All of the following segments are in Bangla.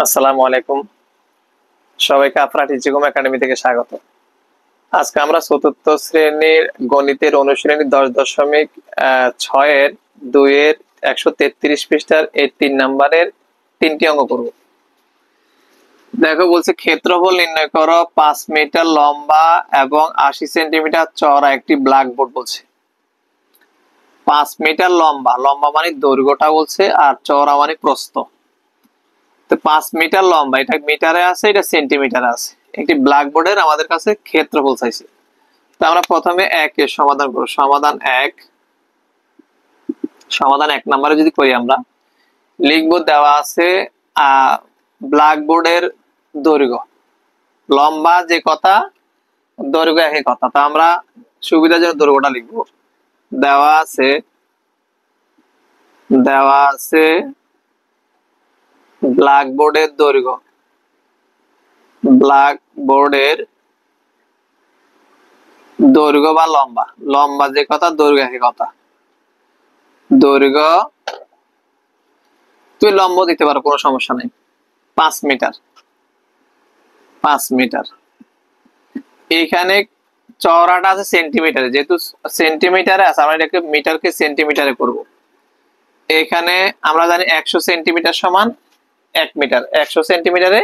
আসসালামু আলাইকুম। সবাইকে আফরা টিচিং একাডেমি থেকে স্বাগত। আজকে আমরা চতুর্থ শ্রেণীর গণিতের অনুশীলনী 10.6 2 133 পৃষ্ঠার এই 3 নম্বরের 3টি অঙ্ক করব। দেখো বলছে ক্ষেত্রফল নির্ণয় করো 5 মিটার লম্বা এবং 80 সেন্টিমিটার চওড়া একটি ব্ল্যাকবোর্ড বলছে। 5 মিটার লম্বা, লম্বা মানে দৈর্ঘ্যটা বলছে, আর চওড়া মানে প্রস্থ। তো 5 মিটার লম্বা, এটা মিটারে আছে, এটা সেন্টিমিটারে আছে। একটি ব্ল্যাকবোর্ডের আমাদের কাছে ক্ষেত্রফল চাইছে। তো আমরা প্রথমে 1 এর সমাধান করব। সমাধান 1 নম্বরে যদি করি, আমরা লিখব দেওয়া আছে ব্ল্যাকবোর্ডের দৈর্ঘ্য, লম্বা যে কথা, দৈর্ঘ্য একই কথা। তো আমরা সুবিধার জন্য দৈর্ঘ্যটা লিখব। দেওয়া আছে ব্ল্যাকবোর্ডের দৈর্ঘ্য, ব্ল্যাকবোর্ডের দৈর্ঘ্য বা লম্বা, লম্বা যে কথা, দৈর্ঘ্য একই কথা। দৈর্ঘ্য তুই লম্ব দিতে পারো, কোনো সমস্যা নেই। 5 মিটার, 5 মিটার। এখানে চওড়াটা আছে সেন্টিমিটারে, যেহেতু সেন্টিমিটারে আছে আমরা এটাকে মিটারকে সেন্টিমিটারে করব। এখানে আমরা জানি 100 সেন্টিমিটার সমান 1 মিটার, 100 সেন্টিমিটারে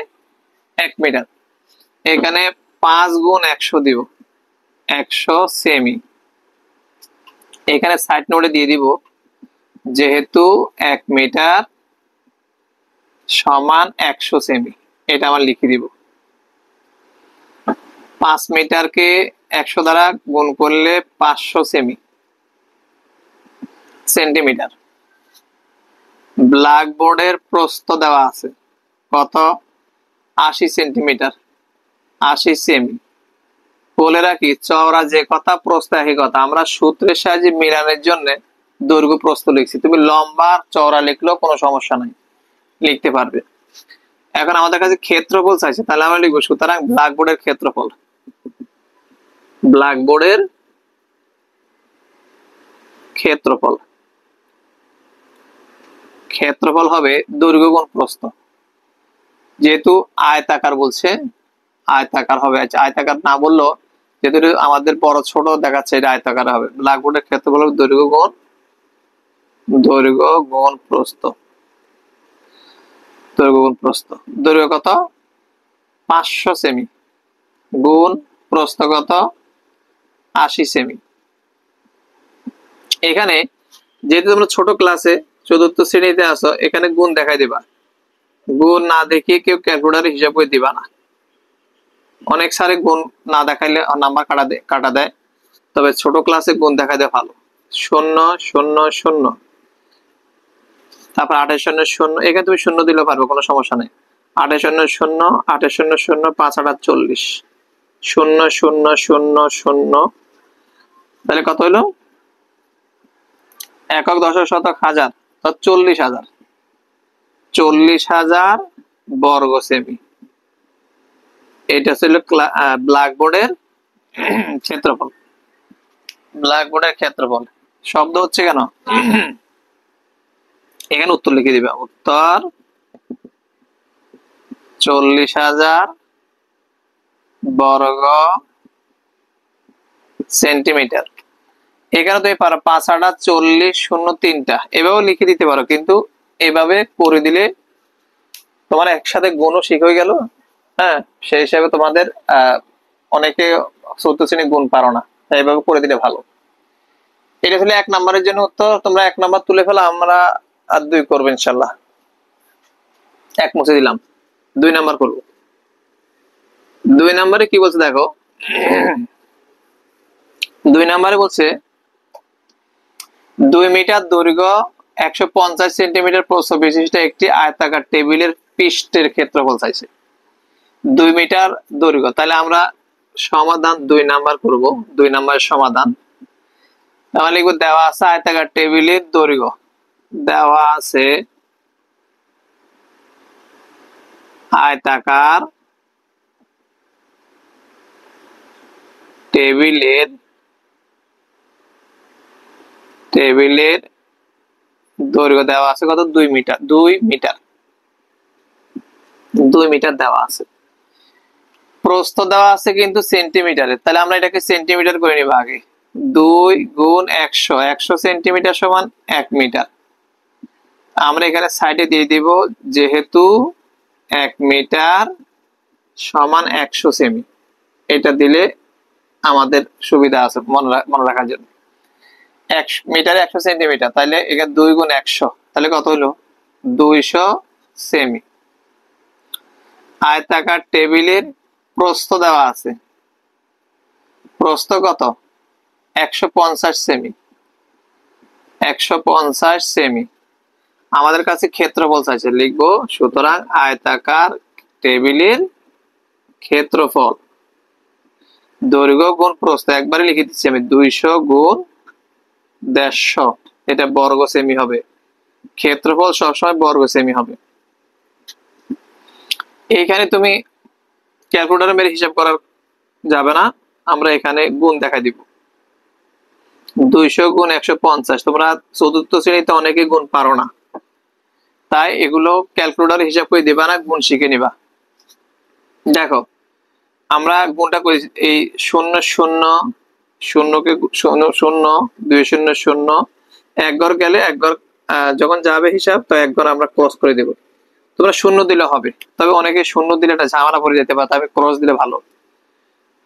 1 মিটার। এখানে 5 গুণ 100 দিব, 100 সেমি। এখানে সাইড নোটে দিয়ে দিব, যেহেতু 1 মিটার সমান 100 সেমি, এটা আমার লিখে দিব। 5 মিটারকে 100 দ্বারা গুণ করলে 500 সেমি, সেন্টিমিটার। ব্ল্যাকবোর্ডের প্রস্থ দেওয়া আছে কত? 80 সেন্টিমিটার, 80 সেমি। বলে রাখি, চওড়া যে কথা, প্রস্থ একই কথা। আমরা সূত্রের সাহায্যে মিলানোর জন্য দৈর্ঘ্য প্রস্থ লিখছি। তুমি লম্বা চওড়া লিখলেও কোনো সমস্যা নাই, লিখতে পারবে। এখন আমাদের কাছে ক্ষেত্রফল চাইছে, তাহলে আমরা লিখবো সুতরাং ব্ল্যাকবোর্ডের ক্ষেত্রফল। ব্ল্যাকবোর্ডের ক্ষেত্রফল, ক্ষেত্রফল হবে দৈর্ঘ্য গুণ প্রস্থ। যেহেতু আয়তাকার বলছে, আয়তাকার হবে। আচ্ছা, আয়তাকার না বললো, যেহেতু আমাদের বড় ছোট দেখাচ্ছে, এটা আয়তাকার হবে। ব্ল্যাকবোর্ডের ক্ষেত্রফল হবে দৈর্ঘ্য গুণ প্রস্থ। দৈর্ঘ্য গুণ প্রস্থ, দৈর্ঘ্য কত? 500 সেমি গুণ প্রস্থ কত? 80 সেমি। এখানে যেহেতু তোমরা ছোট ক্লাসে চতুর্থ শ্রেণীতে আসো, এখানে গুণ দেখাই দিবা। গুণ না দেখিয়ে কেউ ক্যালকুলেটরে হিসাব করে দিবা না। অনেক সারে গুণ না দেখাইলে নাম্বার কাটা দেয়, তবে ছোট ক্লাসে গুণ দেখাই দেয় ভালো। 0 0 0, তারপর 8 0 0, এখানে তুমি 0 দিলেও পারবে, কোনো সমস্যা নেই। 8 0 0, 8 0 0, 5 8 40, 0 0 0 0। তাহলে কত হলো? একক, দশক, শতক, হাজার, 40,000, 40,000 বর্গ সেমি। এটা ছিল ব্ল্যাকবোর্ডের ক্ষেত্রফল। ব্ল্যাকবোর্ডের ক্ষেত্রফল শব্দ হচ্ছে কেন? এখানে উত্তর লিখে দিবে। উত্তর 40,000 বর্গ সেন্টিমিটার। এখানে তুমি পারো 5 8 40 0 3টা এভাবে লিখে দিতে পারো, কিন্তু এভাবে করে দিলে তোমার একসাথে গুণও শিখ হয়ে গেল। হ্যাঁ, সেই হিসাবে তোমাদের অনেকে চতুর্থ শ্রেণী গুণ পারো না, তাই এভাবে করে দিলে ভালো। এটা ছিল 1 নম্বরের জন্য উত্তর। তোমরা 1 নম্বর তুলে ফেলো, আমরা আর 2 করবো ইনশাল্লাহ। 1 মুছে দিলাম, 2 নম্বর করবো। 2 নম্বরে কি বলছে দেখো। 2 নম্বরে বলছে 2 মিটার দৈর্ঘ্য, 150 সেন্টিমিটার প্রস্থ বিশিষ্ট একটি আয়তাকার টেবিলের পৃষ্ঠের ক্ষেত্রফল চাইছে। 2 মিটার দৈর্ঘ্য, তাহলে আমরা সমাধান 2 নাম্বার করব। 2 নম্বরের সমাধান তাহলে লিখব, দেওয়া আছে আয়তাকার টেবিলের দৈর্ঘ্য, দেওয়া আছে আয়তাকার টেবিলের দৈর্ঘ্য দেওয়া আছে কত? 2 মিটার। 2 মিটার 2 মিটার দেওয়া আছে। প্রস্থ দেওয়া আছে কিন্তু সেন্টিমিটারে, তাহলে আমরা এটাকে সেন্টিমিটার করে নিব আগে। 2 গুণ 100, 100 সেন্টিমিটার সমান 1 মিটার। আমরা এখানে সাইডে দিয়ে দিব, যেহেতু 1 মিটার সমান 100 সেমি, এটা দিলে আমাদের সুবিধা আছে মনে রাখার জন্য। 1 মিটারে 100 সেন্টিমিটার, তাহলে এখানে 2 গুণ 100, তাহলে কত হলো? 200 সেমি। আয়তাকার টেবিলের প্রস্থ দেওয়া আছে, প্রস্থ কত? 150 সেমি, 150 সেমি। আমাদের কাছে ক্ষেত্রফল চাইছে, লিখবো সুতরাং আয়তাকার টেবিলের ক্ষেত্রফল দৈর্ঘ্য গুণ প্রস্থ, একবারে লিখে দিচ্ছি আমি, 200 গুণ 150, এটা বর্গ সেমি হবে। ক্ষেত্রফল সবসময় বর্গ সেমি হবে। এইখানে তুমি ক্যালকুলেটর মেরে হিসাব করা যাবে না, আমরা এখানে গুণ দেখা দিব। 200 গুণ 150, তোমরা চতুর্থ শ্রেণীতে অনেকে গুণ পারো না, তাই এগুলো ক্যালকুলেটর হিসাব করে দিবা না, গুণ শিখে নিবা। দেখো আমরা গুণটা করি, এই 0 0 0 কে 0 0 2 0 0, এক ঘর গেলে এক ঘর যখন যাবে হিসাব, তো এক ঘর আমরা ক্রস করে দেব। তোমরা 0 দিলে হবে, তবে অনেকে 0 দিলে এটা ঝামেলা পড়ে যেতে পারে, তবে ক্রস দিলে ভালো।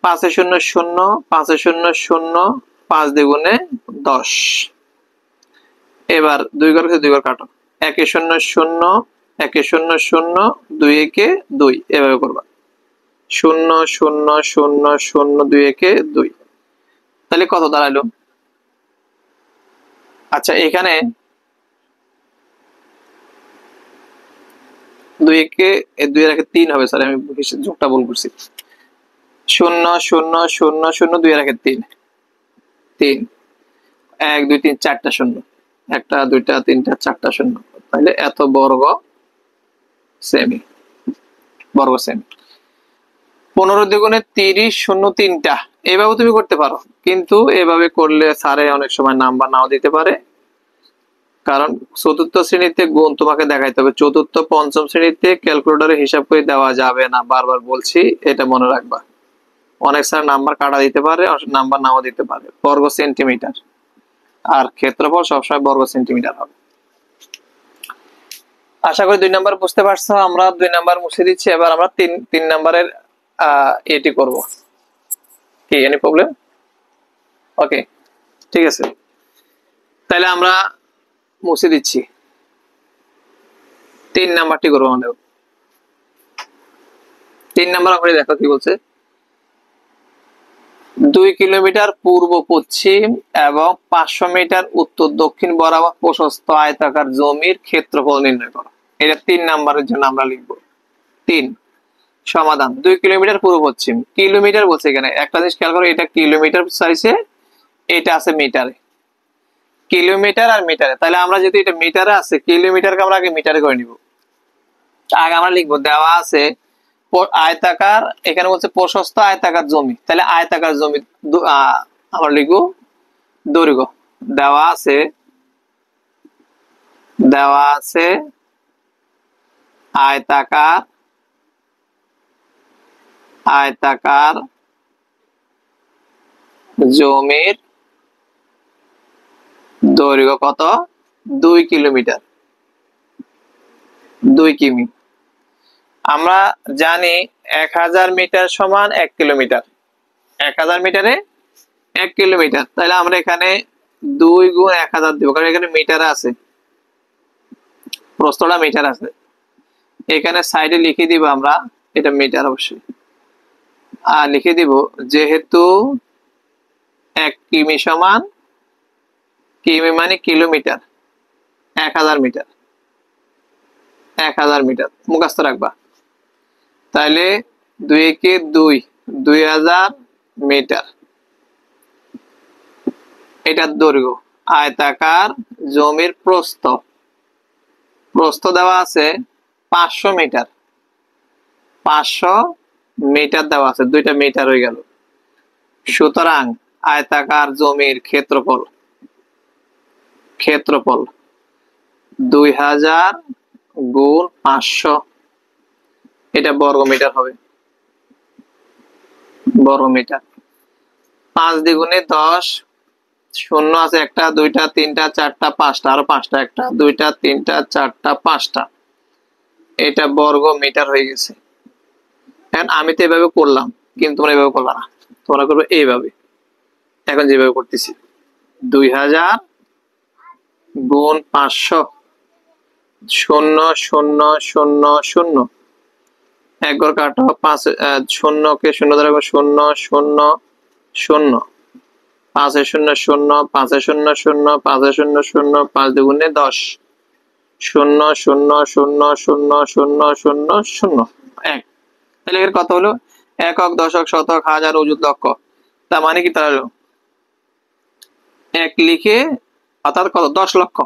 5 0 0, 5 0 0, 5 দ্বিগুণে 10। এবার 2 ঘর 2 ঘর কাটো, 1 0 0, 1 0 0, 2 1 2, এভাবে করবা। 0 0 0 0, 2 1 2, তাহলে কত দাঁড়ালো? আচ্ছা, এখানে 2 2 এর আগে 3 হবে, স্যার আমি যোগটা ভুল করছি। 0 0 0 0, 2 এর আগে 3 3, 1 2 3 4টা শূন্য, 1টা 2টা 3টা 4টা শূন্য, তাহলে এত বর্গ সেমি, বর্গ সেমি। 15 দ্বিগুণে 30, 0 3টা, এভাবে তুমি করতে পারো, কিন্তু এভাবে করলে স্যারে অনেক সময় নাম্বার নাও দিতে পারে, কারণ চতুর্থ শ্রেণীতে গুণ তোমাকে দেখাইতে হবে। চতুর্থ পঞ্চম শ্রেণীতে ক্যালকুলেটরে হিসাব করে দেওয়া যাবে না, বারবার বলছি, এটা মনে রাখবা। অনেক স্যার নাম্বার কাটা দিতে পারে, নাম্বার নাও দিতে পারে। বর্গ সেন্টিমিটার, আর ক্ষেত্রফল সবসময় বর্গ সেন্টিমিটার হবে। আশা করি 2 নাম্বার বুঝতে পারছো। আমরা 2 নাম্বার মুছে দিচ্ছি, এবার আমরা 3 নাম্বারের এটি করব। কি এনি প্রবলেম? ওকে, ঠিক আছে, তাহলে আমরা মুছে দিচ্ছি। 3 নাম্বারটি করবো আমাদের। 3 নাম্বার আমরা দেখো কি বলছে। 2 কিলোমিটার পূর্ব পশ্চিম এবং 500 মিটার উত্তর দক্ষিণ বরাবর প্রশস্ত আয়তাকার জমির ক্ষেত্রফল নির্ণয় করো। এটা 3 নাম্বারের জন্য আমরা লিখবো। 3 সমাধান। 2 কিলোমিটার পূর্ব পশ্চিম, কিলোমিটার বলছে এখানে, একটা জিনিস খেয়াল করো, এটা কিলোমিটার চাইছে, এটা আছে মিটারে। কিলোমিটার আর মিটারে, তাহলে আমরা যদি এটা মিটারে আছে, কিলোমিটারকে আমরা আগে মিটারে করে নিব। আগে আমরা লিখবো, দেওয়া আছে আয়তাকার, এখানে বলছে প্রশস্ত আয়তাকার জমি, তাহলে আয়তাকার জমি আমরা লিখবো দৈর্ঘ্য। দেওয়া আছে, দেওয়া আছে আয়তাকার, আয়তাকার জমির দৈর্ঘ্য কত? 2 কিলোমিটার, 2 কিমি। আমরা জানি 1000 মিটার সমান 1 কিলোমিটার, 1000 মিটারে 1 কিলোমিটার, তাহলে আমরা এখানে 2 গুণ 1000 দিব, কারণ এখানে মিটার আছে, প্রস্থটা মিটার আছে। এখানে সাইডে লিখে দিব আমরা, এটা মিটার অবশ্যই, আর লিখে দিব যেহেতু 1 কিমি সমান, কিমি মানে কিলোমিটার, 1000 মিটার, 1000 মিটার মুখস্থ রাখবা। তাহলে 2 কে 2, 2000 মিটার, এটার দৈর্ঘ্য। আয়তাকার জমির প্রস্থ, প্রস্থ দেওয়া আছে 500 মিটার, 500 মিটার দেওয়া আছে, 2টা মিটার হয়ে গেল। সুতরাং আয়তাকার জমির ক্ষেত্রফল, ক্ষেত্রফল 2000 গুণ 500, এটা বর্গ মিটার হবে, বর্গ মিটার। 5 দ্বিগুণে 10, শূন্য আছে একটা, দুইটা, তিনটা, চারটা, পাঁচটা, আরো পাঁচটা, একটা, দুইটা, তিনটা, চারটা, পাঁচটা, এটা বর্গ মিটার হয়ে গেছে। এখন আমি তো এভাবে করলাম, কিন্তু তোমরা এভাবে করবে না, তোমরা করবে এইভাবে। এখন যেভাবে করতেছি, 2000 গুণ 500, শূন্য শূন্য শূন্য শূন্য, এক ঘর কাটো, পাঁচ শূন্যকে শূন্য দ্বারা শূন্য শূন্য শূন্য, পাঁচে শূন্য শূন্য, পাঁচে শূন্য শূন্য, পাঁচে শূন্য শূন্য, 5 দুগুণে 10, শূন্য শূন্য শূন্য শূন্য শূন্য শূন্য শূন্য, এক। তাহলে এর কত হলো? একক, দশক, শতক, হাজার, অযুত, লক্ষ। তার মানে কি তাহলে এক লিখে, অর্থাৎ কত? 10 লক্ষ।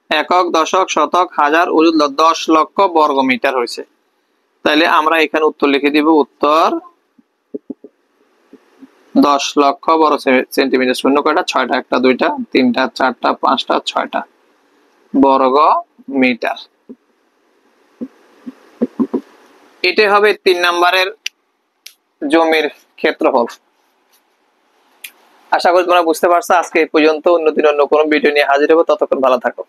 একক, দশক, শতক, হাজার, অযুত, 10 লক্ষ বর্গ মিটার হয়েছে। তাহলে আমরা এখানে উত্তর লিখে দিব, উত্তর 10 লক্ষ বর্গ সেন্টিমিটার। শূন্য কয়টা? 6টা, একটা, দুইটা, তিনটা, চারটা, পাঁচটা, 6টা বর্গ মিটার। এটাই হবে 3 নম্বরের জমির ক্ষেত্রফল। আশা করি তোমরা বুঝতে পারছো। আজকে এই পর্যন্ত, অন্যদিন অন্য কোনো ভিডিও নিয়ে হাজির হবো। ততক্ষণ ভালো থাকো।